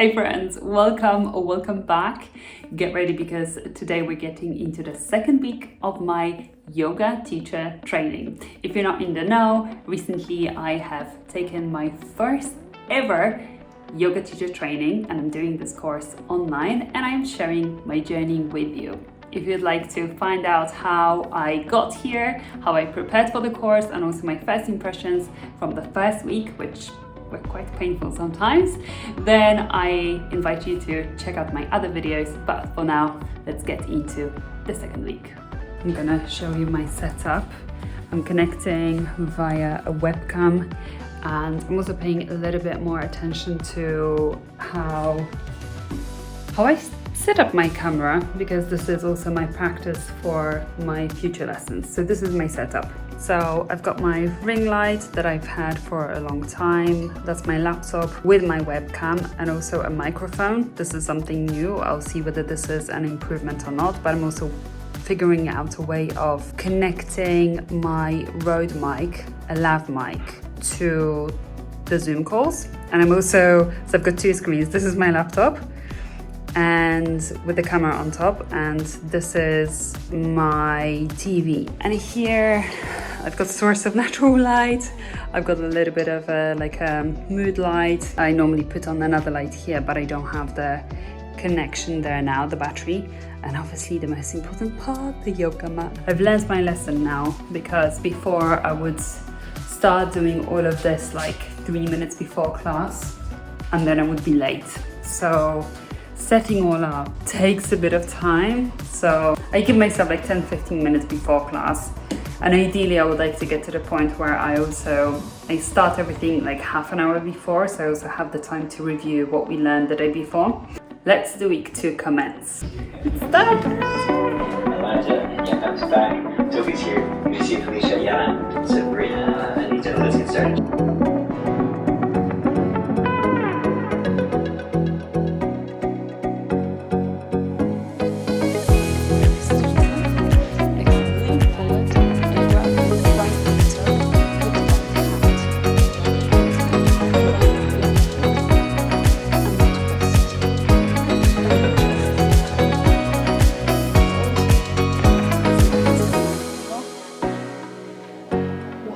Hey friends, welcome or welcome back. Get ready because today we're getting into the second week of my yoga teacher training. If you're not in the know, recently I have taken my first ever yoga teacher training and I'm doing this course online and I'm sharing my journey with you. If you'd like to find out how I got here, how I prepared for the course and also my first impressions from the first week, which were quite painful sometimes, then I invite you to check out my other videos. But for now, let's get into the second week. I'm gonna show you my setup. I'm connecting via a webcam and I'm also paying a little bit more attention to how I set up my camera, because this is also my practice for my future lessons. So this is my setup. So I've got my ring light that I've had for a long time. That's my laptop with my webcam and also a microphone. This is something new. I'll see whether this is an improvement or not, but I'm also figuring out a way of connecting my Rode mic, a lav mic, to the Zoom calls. And so I've got two screens. This is my laptop and with the camera on top, and this is my TV. And here I've got a source of natural light. I've got a little bit of a mood light. I normally put on another light here, but I don't have the connection there now, the battery. And obviously the most important part, the yoga mat. I've learned my lesson now, because before I would start doing all of this 3 minutes before class and then I would be late. So setting all up takes a bit of time. So I give myself 10-15 minutes before class. And ideally I would like to get to the point where I start everything half an hour before, so I also have the time to review what we learned the day before. Let's the week to commence. Let's start! Elijah, and yeah, comes back. Toby's here. You see Felicia, Yana, Sabrina, and Anita. Let's get started.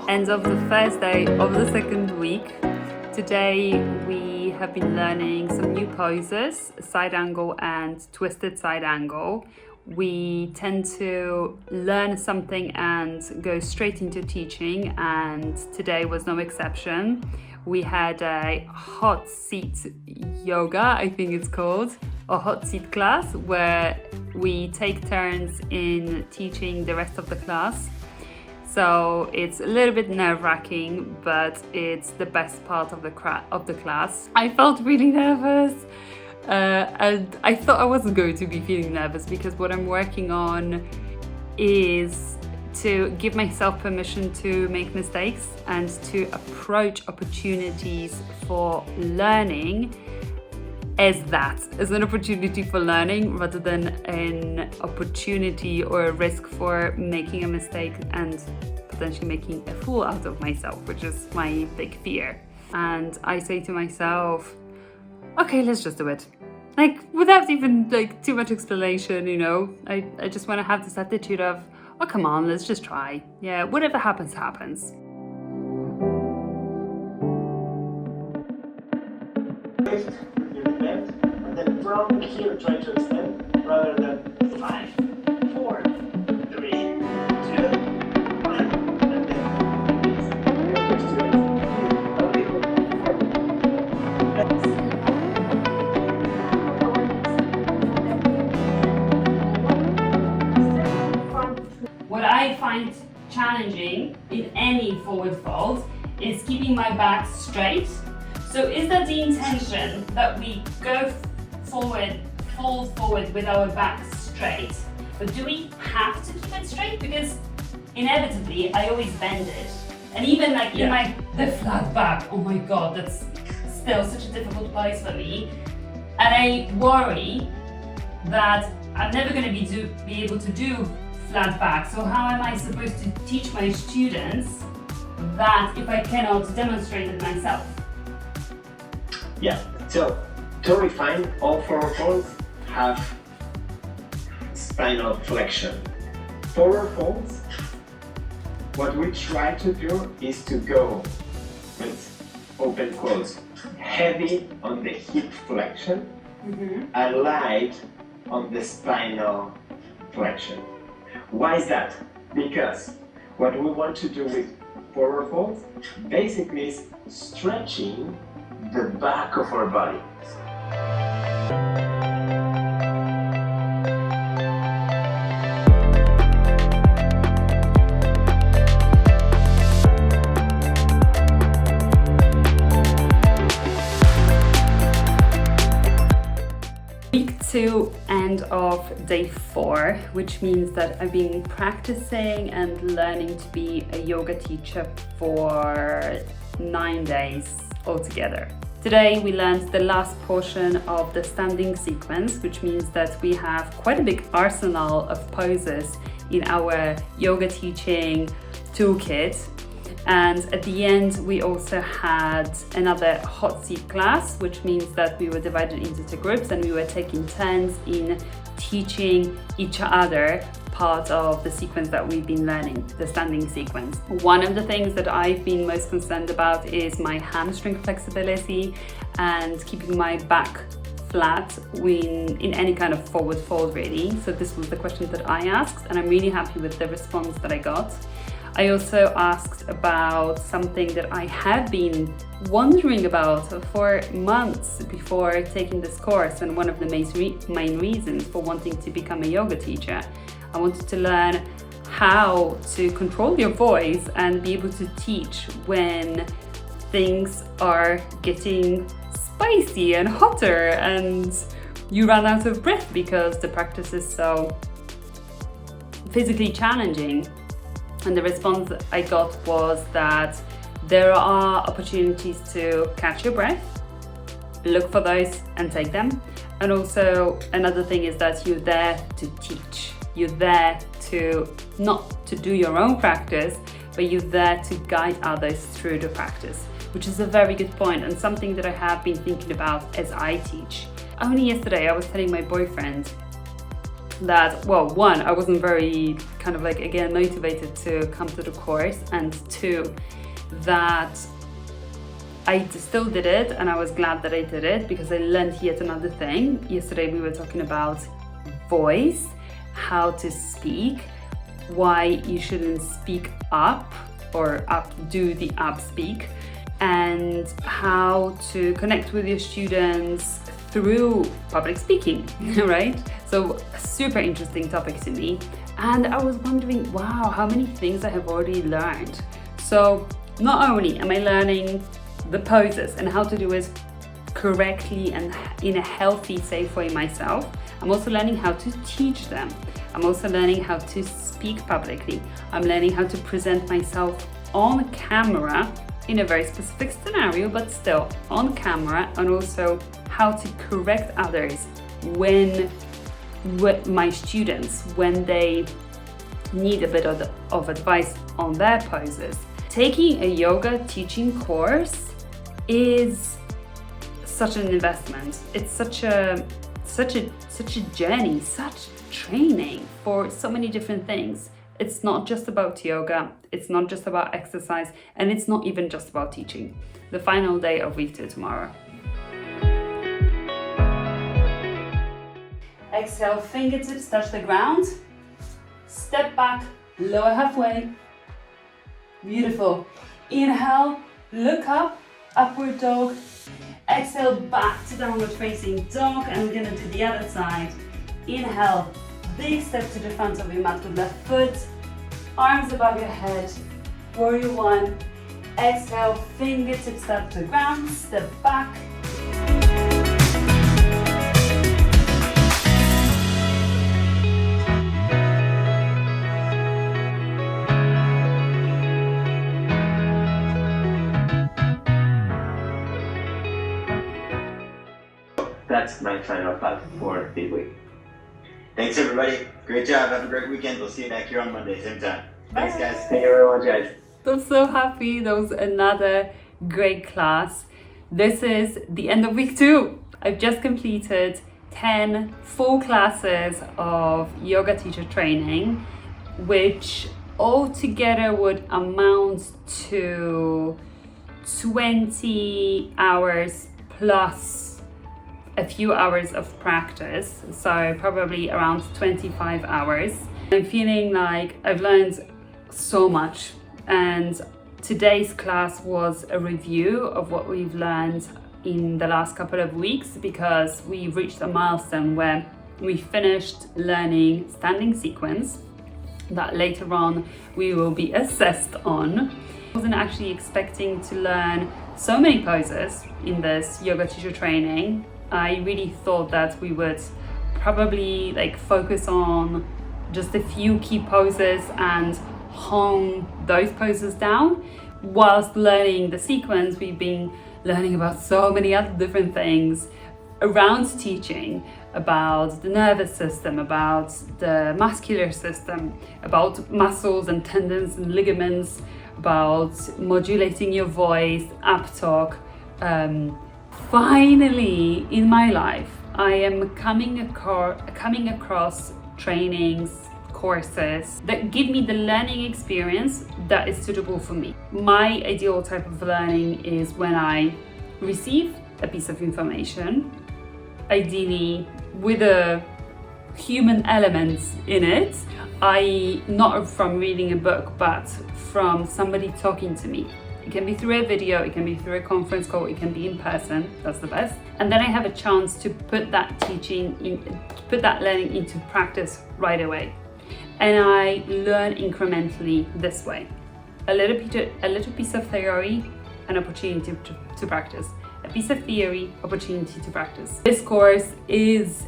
End of the first day of the second week. Today we have been learning some new poses, side angle and twisted side angle. We tend to learn something and go straight into teaching, and today was no exception. We had a hot seat yoga, I think it's called, a hot seat class, where we take turns in teaching the rest of the class. So it's a little bit nerve-wracking, but it's the best part of the class. I felt really nervous, and I thought I wasn't going to be feeling nervous, because what I'm working on is to give myself permission to make mistakes and to approach opportunities for learning as an opportunity for learning, rather than an opportunity or a risk for making a mistake and potentially making a fool out of myself, which is my big fear. And I say to myself, okay, let's just do it. Without even too much explanation, I just want to have this attitude of, oh, come on, let's just try. Yeah, whatever happens, happens. And then from here try to extend rather than 5, 4, 3, 2, 1, and then What I find challenging in any forward fold is keeping my back straight. So is that the intention, that we go forward, fold forward with our back straight? But do we have to keep it straight? Because inevitably I always bend it. And even in the flat back, oh my God, that's still such a difficult place for me. And I worry that I'm never going to be able to do flat back. So how am I supposed to teach my students that if I cannot demonstrate it myself? Yeah, so To refine, all forward folds have spinal flexion. Forward folds, what we try to do is to go with open close, heavy on the hip flexion, and light on the spinal flexion. Why is that? Because what we want to do with forward folds basically is stretching the back of our body. Week 2, end of day 4, which means that I've been practicing and learning to be a yoga teacher for 9 days altogether. Today we learned the last portion of the standing sequence, which means that we have quite a big arsenal of poses in our yoga teaching toolkit. And at the end, we also had another hot seat class, which means that we were divided into 2 groups and we were taking turns in teaching each other part of the sequence that we've been learning, the standing sequence. One of the things that I've been most concerned about is my hamstring flexibility and keeping my back flat in any kind of forward fold really. So this was the question that I asked and I'm really happy with the response that I got. I also asked about something that I have been wondering about for months before taking this course, and one of the main reasons for wanting to become a yoga teacher. I wanted to learn how to control your voice and be able to teach when things are getting spicy and hotter and you run out of breath because the practice is so physically challenging. And the response I got was that there are opportunities to catch your breath, look for those and take them. And also another thing is that you're there to teach. You're there to not to do your own practice, but you're there to guide others through the practice, which is a very good point and something that I have been thinking about as I teach. Only yesterday I was telling my boyfriend that, well, one, I wasn't very kind of like, again, motivated to come to the course, and 2, that I still did it and I was glad that I did it because I learned yet another thing. Yesterday we were talking about voice, how to speak, why you shouldn't speak up or do the up speak, and how to connect with your students through public speaking, right? So a super interesting topic to me. And I was wondering, wow, how many things I have already learned. So not only am I learning the poses and how to do it correctly and in a healthy, safe way myself, I'm also learning how to teach them. I'm also learning how to speak publicly. I'm learning how to present myself on camera in a very specific scenario, but still on camera, and also how to correct others when my students, when they need a bit of advice on their poses. Taking a yoga teaching course is such an investment. It's such a journey, such training for so many different things. It's not just about yoga, it's not just about exercise, and it's not even just about teaching. The final day of week 2 tomorrow. Exhale, fingertips touch the ground. Step back, lower halfway. Beautiful. Inhale, look up, upward dog. Exhale, back to downward facing dog, and we're gonna do the other side. Inhale, big step to the front of your mat with left foot, arms above your head, warrior 1. Exhale, fingertips touch the ground, step back. That's my final thought for the week. Thanks everybody. Great job. Have a great weekend. We'll see you back here on Monday, same time. Thanks guys. Thank you very much, guys. I'm so happy. That was another great class. This is the end of week 2. I've just completed 10 full classes of yoga teacher training, which altogether would amount to 20 hours plus a few hours of practice, so probably around 25 hours. I'm feeling like I've learned so much, and today's class was a review of what we've learned in the last couple of weeks, because we reached a milestone where we finished learning standing sequence that later on we will be assessed on. I wasn't actually expecting to learn so many poses in this yoga teacher training. I really thought that we would probably focus on just a few key poses and hone those poses down. Whilst learning the sequence, we've been learning about so many other different things around teaching, about the nervous system, about the muscular system, about muscles and tendons and ligaments, about modulating your voice, up talk. Finally, in my life, I am coming across trainings, courses that give me the learning experience that is suitable for me. My ideal type of learning is when I receive a piece of information, ideally with a human element in it, i.e. not from reading a book, but from somebody talking to me. It can be through a video, it can be through a conference call, it can be in person, that's the best. And then I have a chance to put that learning into practice right away. And I learn incrementally this way. A little piece of theory, an opportunity to practice. A piece of theory, opportunity to practice. This course is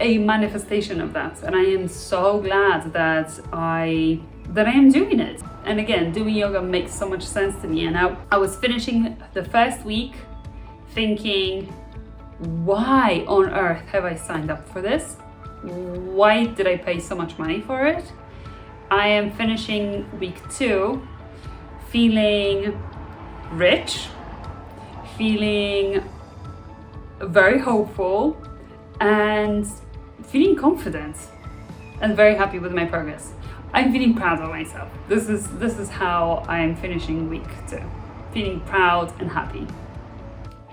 a manifestation of that, and I am so glad that I am doing it. And again, doing yoga makes so much sense to me. And I was finishing the first week thinking, why on earth have I signed up for this? Why did I pay so much money for it? I am finishing week 2 feeling rich, feeling very hopeful, and feeling confident, and very happy with my progress. I'm feeling proud of myself. This is how I'm finishing week 2. Feeling proud and happy.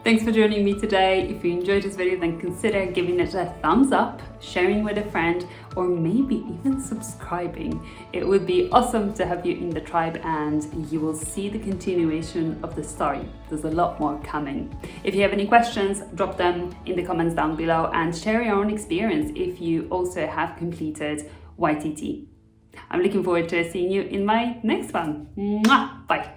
Thanks for joining me today. If you enjoyed this video, then consider giving it a thumbs up, sharing with a friend, or maybe even subscribing. It would be awesome to have you in the tribe, and you will see the continuation of the story. There's a lot more coming. If you have any questions, drop them in the comments down below, and share your own experience if you also have completed YTT. I'm looking forward to seeing you in my next one. Mwah! Bye.